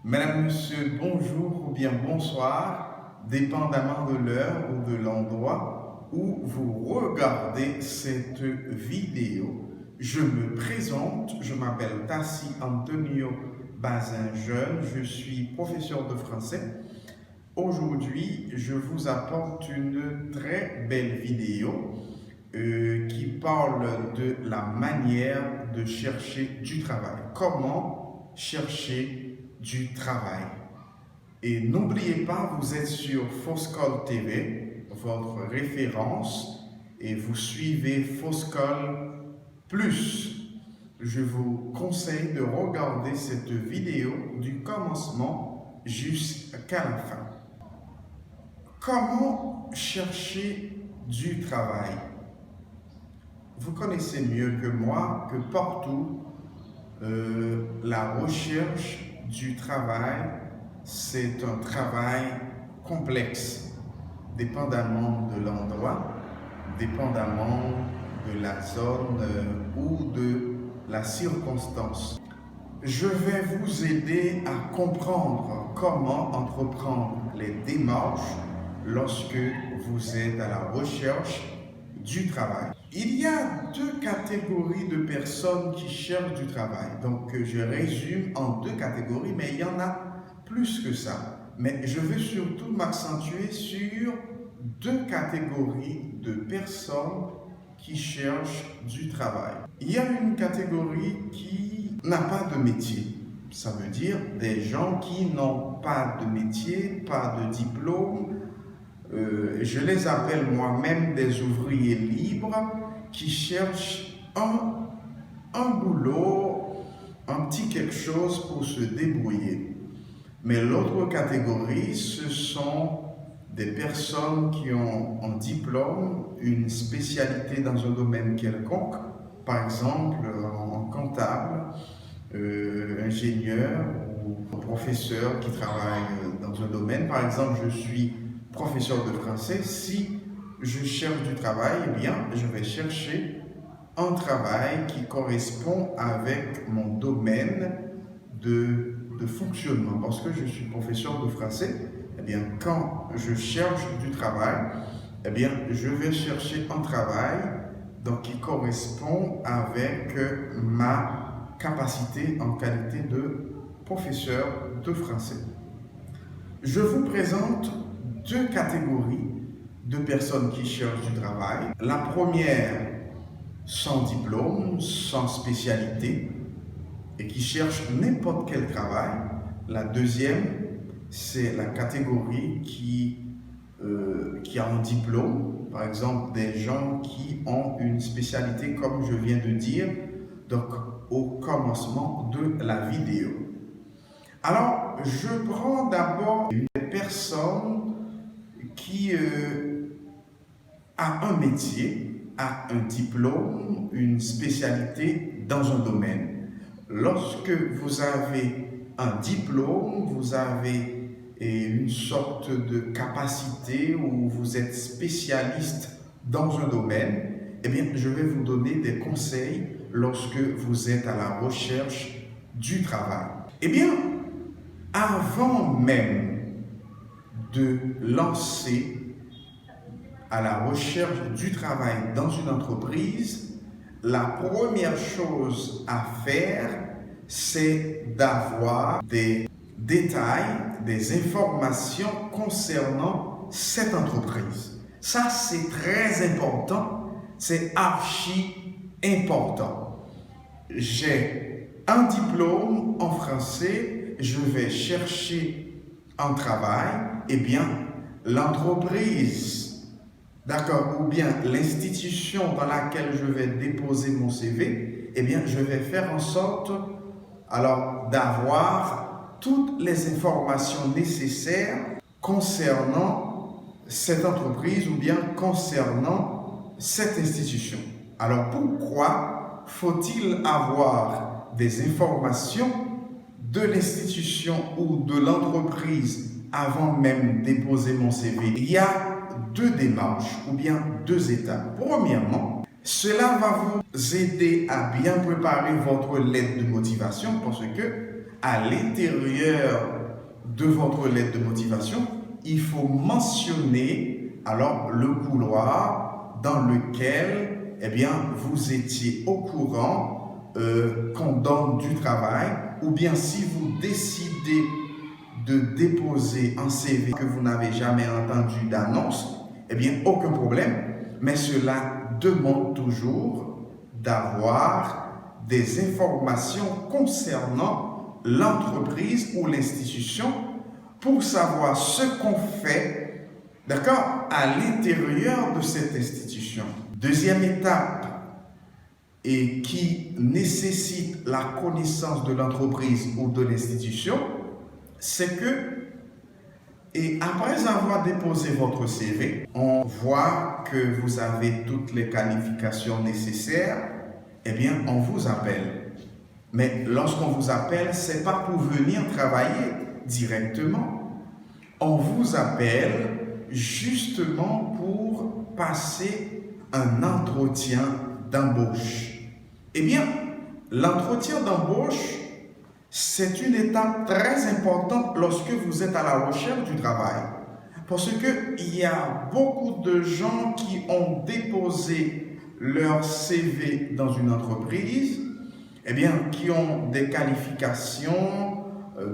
Mesdames, Messieurs, bonjour ou bien bonsoir, dépendamment de l'heure ou de l'endroit où vous regardez cette vidéo. Je me présente, je m'appelle Tassi Antonio Bazin-Jeune, je suis professeur de français. Aujourd'hui, je vous apporte une très belle vidéo qui parle de la manière de chercher du travail. Comment chercher du travail. Et n'oubliez pas, vous êtes sur Foscol TV, votre référence, et vous suivez Foscol Plus. Je vous conseille de regarder cette vidéo du commencement jusqu'à la fin. Comment chercher du travail? Vous connaissez mieux que moi que partout, la recherche du travail, c'est un travail complexe, dépendamment de l'endroit, dépendamment de la zone ou de la circonstance. Je vais vous aider à comprendre comment entreprendre les démarches lorsque vous êtes à la recherche du travail. Il y a deux catégories de personnes qui cherchent du travail. Donc, je résume en deux catégories, mais il y en a plus que ça. Mais je veux surtout m'accentuer sur deux catégories de personnes qui cherchent du travail. Il y a une catégorie qui n'a pas de métier. Ça veut dire des gens qui n'ont pas de métier, pas de diplôme. Je les appelle moi-même des ouvriers libres qui cherchent un boulot, un petit quelque chose pour se débrouiller. Mais l'autre catégorie, ce sont des personnes qui ont un diplôme, une spécialité dans un domaine quelconque, par exemple en comptable, ingénieur ou professeur qui travaille dans un domaine. Par exemple, je suis professeur de français. Si je cherche du travail, eh bien, je vais chercher un travail qui correspond avec mon domaine de fonctionnement. Parce que je suis professeur de français, eh bien, quand je cherche du travail, eh bien, je vais chercher un travail donc, qui correspond avec ma capacité en qualité de professeur de français. Je vous présente deux catégories de personnes qui cherchent du travail. La première, sans diplôme, sans spécialité, et qui cherche n'importe quel travail. La deuxième, c'est la catégorie qui a un diplôme, par exemple des gens qui ont une spécialité, comme je viens de dire, donc au commencement de la vidéo. Alors, je prends d'abord une personne qui a un métier, a un diplôme, une spécialité dans un domaine. Lorsque vous avez un diplôme, vous avez une sorte de capacité où vous êtes spécialiste dans un domaine, eh bien, je vais vous donner des conseils lorsque vous êtes à la recherche du travail. Eh bien, avant même de lancer à la recherche du travail dans une entreprise, la première chose à faire, c'est d'avoir des détails, des informations concernant cette entreprise. Ça, c'est très important, c'est archi important. J'ai un diplôme en français, je vais chercher un travail, eh bien, l'entreprise, d'accord, ou bien l'institution dans laquelle je vais déposer mon CV, eh bien, je vais faire en sorte, alors, d'avoir toutes les informations nécessaires concernant cette entreprise ou bien concernant cette institution. Alors, pourquoi faut-il avoir des informations de l'institution ou de l'entreprise avant même de déposer mon CV? Il y a deux démarches ou bien deux étapes. Premièrement, cela va vous aider à bien préparer votre lettre de motivation parce que à l'intérieur de votre lettre de motivation, il faut mentionner alors le couloir dans lequel vous étiez au courant qu'on donne du travail, ou bien si vous décidez de déposer un CV que vous n'avez jamais entendu d'annonce, aucun problème, mais cela demande toujours d'avoir des informations concernant l'entreprise ou l'institution pour savoir ce qu'on fait, d'accord, à l'intérieur de cette institution. Deuxième étape, et qui nécessite la connaissance de l'entreprise ou de l'institution, c'est que, et après avoir déposé votre CV, on voit que vous avez toutes les qualifications nécessaires, on vous appelle. Mais lorsqu'on vous appelle, ce n'est pas pour venir travailler directement. On vous appelle justement pour passer un entretien d'embauche. L'entretien d'embauche, c'est une étape très importante lorsque vous êtes à la recherche du travail. Parce qu'il y a beaucoup de gens qui ont déposé leur CV dans une entreprise, qui ont des qualifications,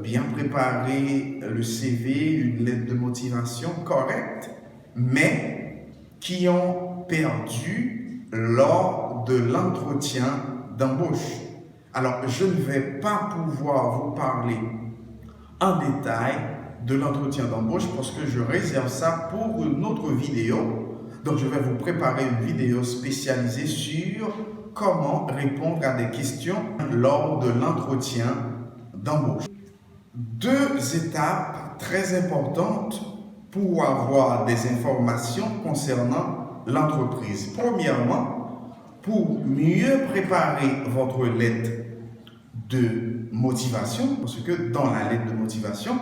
bien préparé le CV, une lettre de motivation correcte, mais qui ont perdu lors de l'entretien d'embauche. Alors, je ne vais pas pouvoir vous parler en détail de l'entretien d'embauche parce que je réserve ça pour une autre vidéo. Donc, je vais vous préparer une vidéo spécialisée sur comment répondre à des questions lors de l'entretien d'embauche. Deux étapes très importantes pour avoir des informations concernant l'entreprise. Premièrement, pour mieux préparer votre lettre de motivation, parce que dans la lettre de motivation,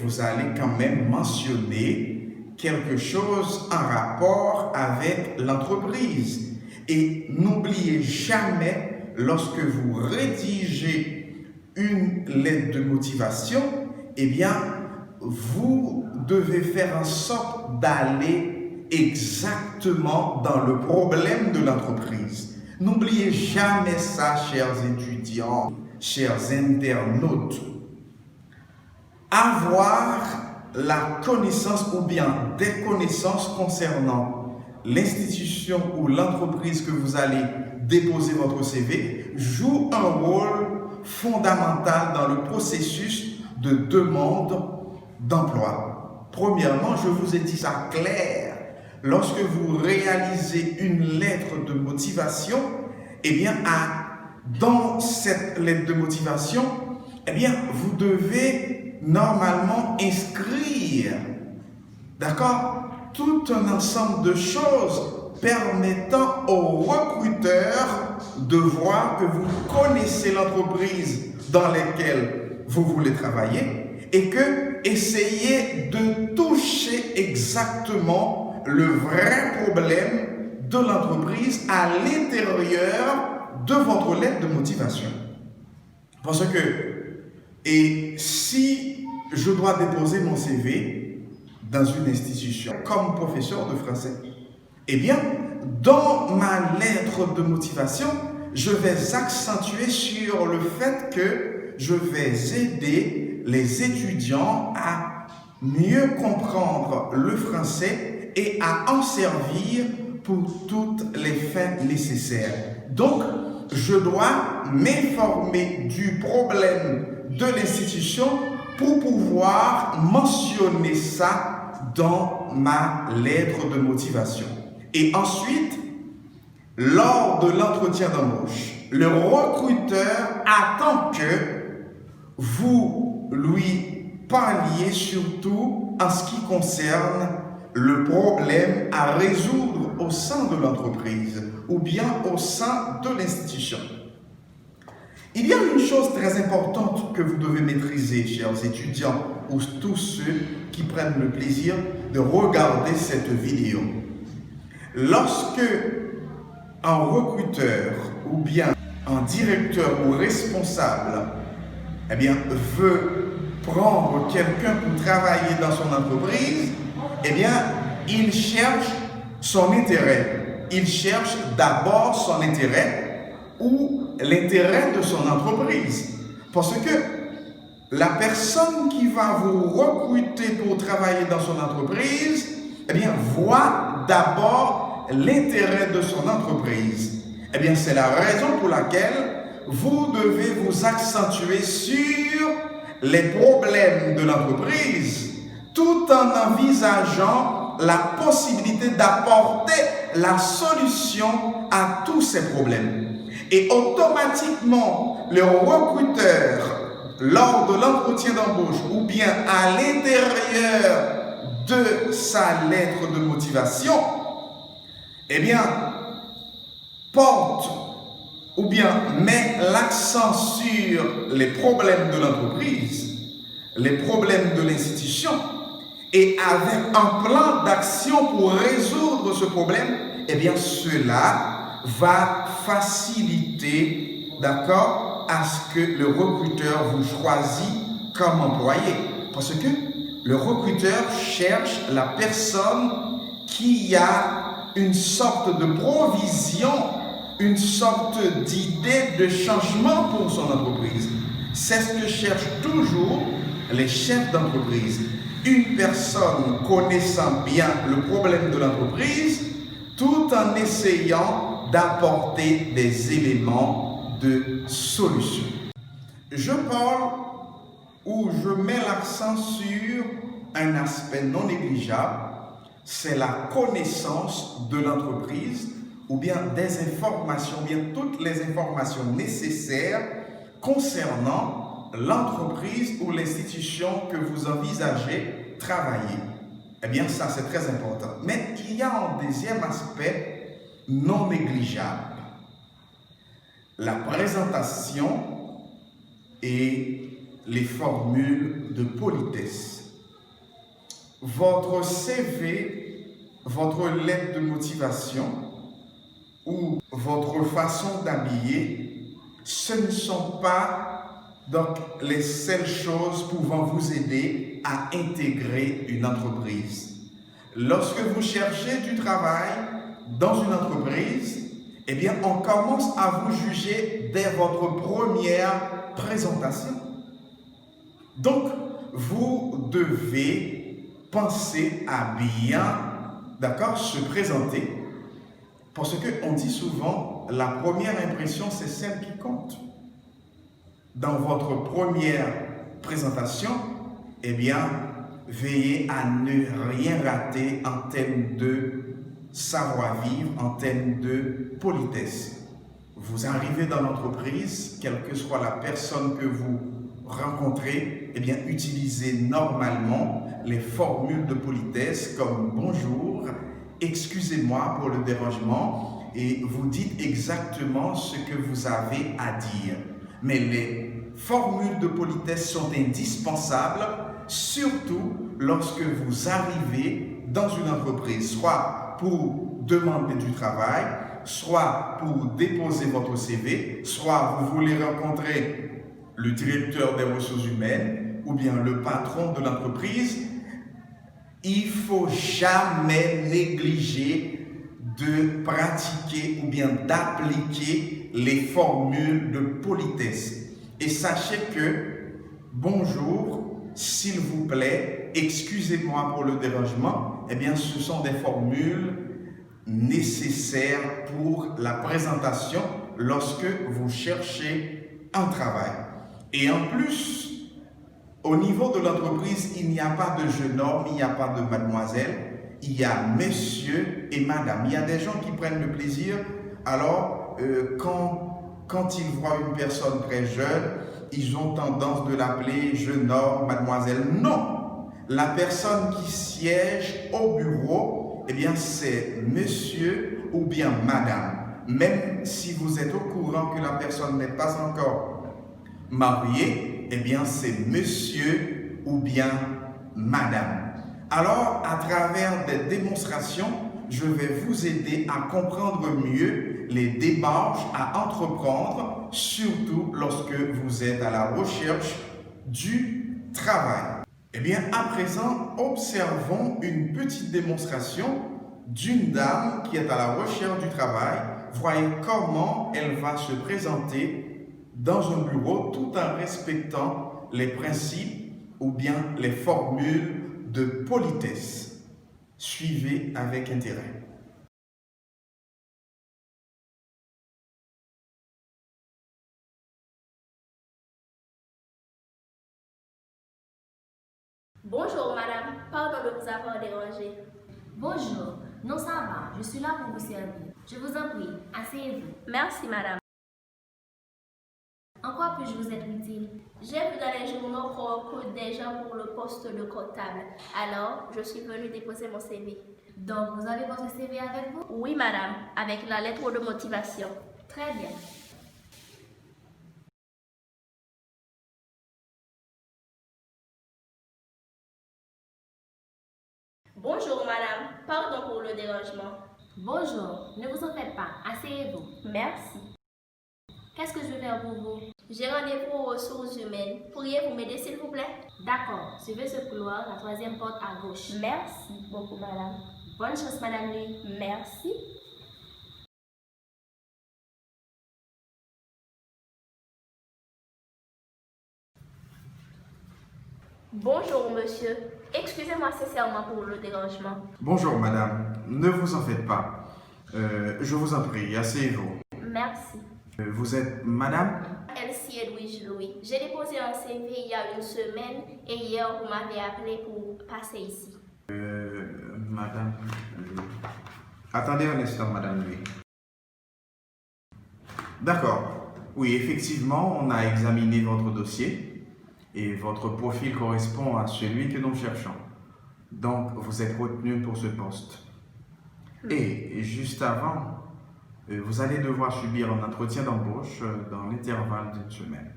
vous allez quand même mentionner quelque chose en rapport avec l'entreprise. Et n'oubliez jamais, lorsque vous rédigez une lettre de motivation, vous devez faire en sorte d'aller exactement dans le problème de l'entreprise. N'oubliez jamais ça, chers étudiants, chers internautes. Avoir la connaissance ou bien des connaissances concernant l'institution ou l'entreprise que vous allez déposer votre CV joue un rôle fondamental dans le processus de demande d'emploi. Premièrement, je vous ai dit ça clair. Lorsque vous réalisez une lettre de motivation, dans cette lettre de motivation, vous devez normalement inscrire, d'accord, tout un ensemble de choses permettant aux recruteurs de voir que vous connaissez l'entreprise dans laquelle vous voulez travailler et que essayez de toucher exactement le vrai problème de l'entreprise à l'intérieur de votre lettre de motivation. Parce que, et si je dois déposer mon CV dans une institution comme professeur de français, dans ma lettre de motivation, je vais accentuer sur le fait que je vais aider les étudiants à mieux comprendre le français et à en servir pour toutes les fins nécessaires. Donc, je dois m'informer du problème de l'institution pour pouvoir mentionner ça dans ma lettre de motivation. Et ensuite, lors de l'entretien d'embauche, le recruteur attend que vous lui parliez surtout en ce qui concerne le problème à résoudre au sein de l'entreprise ou bien au sein de l'institution. Il y a une chose très importante que vous devez maîtriser, chers étudiants, ou tous ceux qui prennent le plaisir de regarder cette vidéo. Lorsque un recruteur ou bien un directeur ou responsable eh bien, veut prendre quelqu'un pour travailler dans son entreprise, eh bien, il cherche son intérêt. Il cherche d'abord son intérêt ou l'intérêt de son entreprise. Parce que la personne qui va vous recruter pour travailler dans son entreprise, eh bien, voit d'abord l'intérêt de son entreprise. Eh bien, c'est la raison pour laquelle vous devez vous accentuer sur les problèmes de l'entreprise, tout en envisageant la possibilité d'apporter la solution à tous ces problèmes. Et automatiquement, le recruteur, lors de l'entretien d'embauche ou bien à l'intérieur de sa lettre de motivation, eh bien, porte ou bien met l'accent sur les problèmes de l'entreprise, les problèmes de l'institution, et avec un plan d'action pour résoudre ce problème, eh bien cela va faciliter, d'accord, à ce que le recruteur vous choisit comme employé. Parce que le recruteur cherche la personne qui a une sorte de provision, une sorte d'idée de changement pour son entreprise. C'est ce que cherchent toujours les chefs d'entreprise. Une personne connaissant bien le problème de l'entreprise, tout en essayant d'apporter des éléments de solution. Je parle ou je mets l'accent sur un aspect non négligeable, c'est la connaissance de l'entreprise ou bien des informations, bien toutes les informations nécessaires concernant l'entreprise ou l'institution que vous envisagez travailler. Eh bien, ça, c'est très important. Mais il y a un deuxième aspect non négligeable. La présentation et les formules de politesse. Votre CV, votre lettre de motivation ou votre façon d'habiller, ce ne sont pas donc les seules choses pouvant vous aider à intégrer une entreprise. Lorsque vous cherchez du travail dans une entreprise, eh bien, on commence à vous juger dès votre première présentation. Donc, vous devez penser à bien, d'accord, se présenter. Parce qu'on dit souvent, la première impression, c'est celle qui compte. Dans votre première présentation, eh bien, veillez à ne rien rater en termes de savoir-vivre, en termes de politesse. Vous arrivez dans l'entreprise, quelle que soit la personne que vous rencontrez, eh bien, utilisez normalement les formules de politesse comme bonjour, excusez-moi pour le dérangement, et vous dites exactement ce que vous avez à dire. Mais les formules de politesse sont indispensables, surtout lorsque vous arrivez dans une entreprise, soit pour demander du travail, soit pour déposer votre CV, soit vous voulez rencontrer le directeur des ressources humaines ou bien le patron de l'entreprise. Il ne faut jamais négliger de pratiquer ou bien d'appliquer les formules de politesse. Et sachez que bonjour, s'il vous plaît, excusez-moi pour le dérangement, eh bien ce sont des formules nécessaires pour la présentation lorsque vous cherchez un travail. Et en plus, au niveau de l'entreprise, il n'y a pas de jeune homme, il n'y a pas de mademoiselle, il y a monsieur et madame. Il y a des gens qui prennent le plaisir, alors quand ils voient une personne très jeune, ils ont tendance de l'appeler jeune homme, mademoiselle. Non! La personne qui siège au bureau, eh bien c'est monsieur ou bien madame. Même si vous êtes au courant que la personne n'est pas encore mariée, eh bien c'est monsieur ou bien madame. Alors, à travers des démonstrations, je vais vous aider à comprendre mieux les démarches à entreprendre surtout lorsque vous êtes à la recherche du travail. Eh bien, à présent, observons une petite démonstration d'une dame qui est à la recherche du travail. Voyez comment elle va se présenter dans un bureau tout en respectant les principes ou bien les formules de politesse. Suivez avec intérêt. Bonjour madame, pardon de vous avoir dérangé. Bonjour, non ça va, je suis là pour vous servir. Je vous en prie, asseyez-vous. Merci madame. En quoi puis-je vous être utile? J'ai vu dans les journaux qu'on recrute des gens pour le poste de comptable. Alors, je suis venue déposer mon CV. Donc, vous avez votre CV avec vous? Oui madame, avec la lettre de motivation. Très bien. Bonjour madame, pardon pour le dérangement. Bonjour, ne vous en faites pas, asseyez-vous. Merci. Qu'est-ce que je vais faire pour vous? J'ai rendez-vous aux ressources humaines. Pourriez-vous m'aider s'il vous plaît? D'accord, suivez ce couloir, la troisième porte à gauche. Merci beaucoup madame. Bonne chance, Madame Lee. Merci. Bonjour monsieur, excusez-moi sincèrement pour le dérangement. Bonjour madame, ne vous en faites pas. Je vous en prie, asseyez-vous. Merci. Vous êtes madame? Elsie Edwige Louis. J'ai déposé un CV il y a une semaine et hier vous m'avez appelé pour passer ici. Madame. Attendez un instant, madame Louis. D'accord. Oui, effectivement, on a examiné votre dossier et votre profil correspond à celui que nous cherchons. Donc, vous êtes retenu pour ce poste. Et juste avant, vous allez devoir subir un entretien d'embauche dans l'intervalle d'une semaine.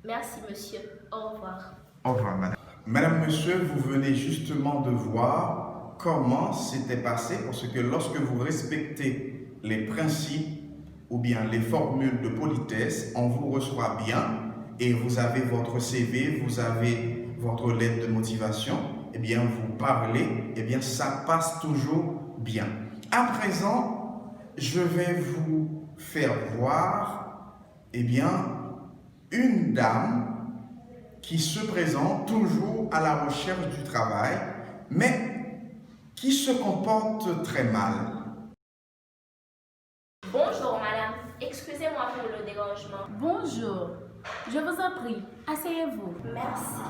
Merci monsieur. Au revoir. Au revoir, madame. Madame, monsieur, vous venez justement de voir comment c'était passé, parce que lorsque vous respectez les principes ou bien les formules de politesse, on vous reçoit bien et vous avez votre CV, vous avez votre lettre de motivation, eh bien vous parlez, eh bien ça passe toujours bien. À présent, je vais vous faire voir, eh bien, une dame qui se présente toujours à la recherche du travail, mais qui se comporte très mal. Bonjour madame, excusez-moi pour le dérangement. Bonjour, je vous en prie, asseyez-vous. Merci.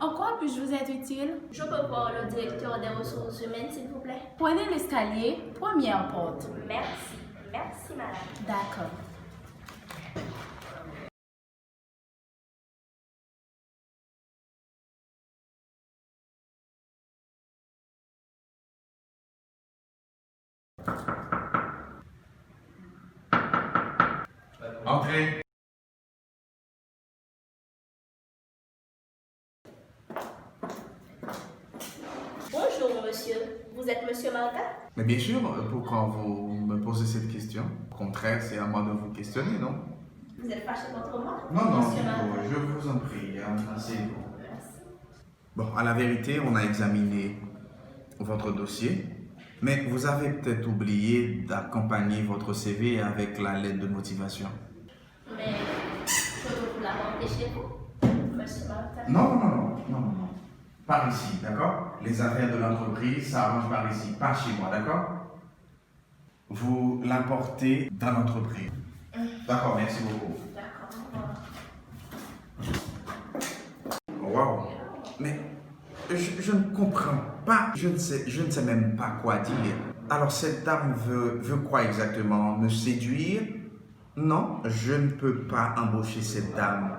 En quoi puis-je vous être utile? Je peux voir le directeur des ressources humaines s'il vous plaît? Prenez l'escalier, première porte. Merci. Merci madame. D'accord. Entrez. Bonjour monsieur, vous êtes monsieur Martin? Mais bien sûr, pourquoi vous me posez cette question? Au contraire, c'est à moi de vous questionner, non? Vous êtes fâché contre moi? Non, non, Monsieur Martin. je vous en prie, asseyez-vous. Merci. Bon, à la vérité, on a examiné votre dossier, mais vous avez peut-être oublié d'accompagner votre CV avec la lettre de motivation. Mais je peux vous l'apporter chez vous, monsieur Martin? Non, non, non, non, non. Par ici, d'accord? Les affaires de l'entreprise, ça arrange par ici, pas chez moi, d'accord? Vous l'apportez dans l'entreprise. D'accord, merci beaucoup. D'accord. Waouh! Mais je ne comprends pas, je ne sais même pas quoi dire. Alors cette dame veut quoi exactement? Me séduire? Non, je ne peux pas embaucher cette dame.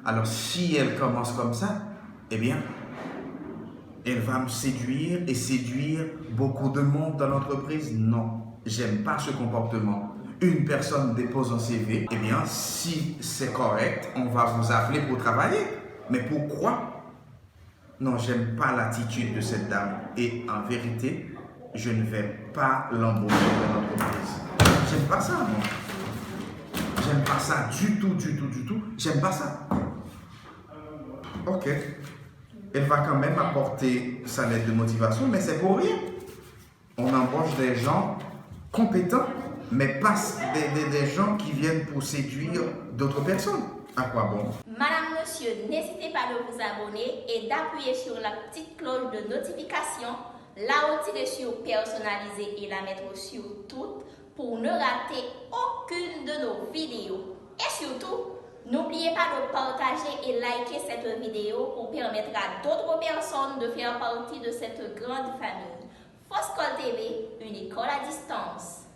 Alors si elle commence comme ça, eh bien, elle va me séduire et séduire beaucoup de monde dans l'entreprise? Non, j'aime pas ce comportement. Une personne dépose un CV, eh bien, si c'est correct, on va vous appeler pour travailler. Mais pourquoi? Non, j'aime pas l'attitude de cette dame. Et en vérité, je ne vais pas l'embaucher dans l'entreprise. J'aime pas ça, non. j'aime pas ça du tout, j'aime pas ça. Ok. Elle va quand même apporter sa lettre de motivation, mais c'est pour rien. On embauche des gens compétents, mais pas des gens qui viennent pour séduire d'autres personnes. À quoi bon? Madame, monsieur, n'hésitez pas de vous abonner et d'appuyer sur la petite cloche de notification, la retirer sur personnaliser et la mettre sur toutes pour ne rater aucune de nos vidéos. Et surtout, n'oubliez pas de partager et liker cette vidéo pour permettre à d'autres personnes de faire partie de cette grande famille. Foscol TV, une école à distance.